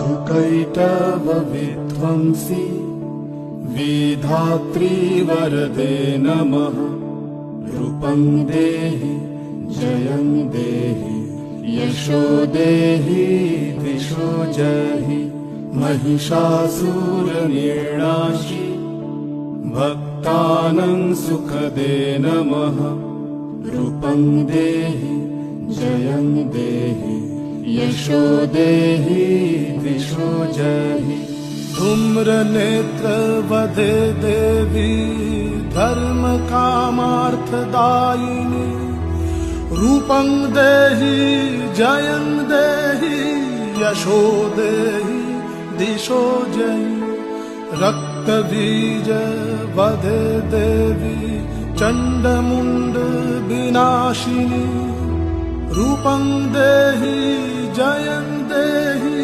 कैटभविध्वंसी विधात्री वरदे नमः। रूपं देहि जयं देहि यशो देहि दिशो जहि। महिषासुरनिर्नाशि भक्तानां सुखदे नमः। रूपं देहि जयं देहि यशो देहि दिशो जहि। धूम्रनेत्रवदे देवी धर्मकामार्थदायिनी। रूपं देहि जयं देहि यशो देहि दिशो जहि। रक्तबीज वदे देवी चण्डमुण्ड विनाशिनी। रूपं देहि जयं देहि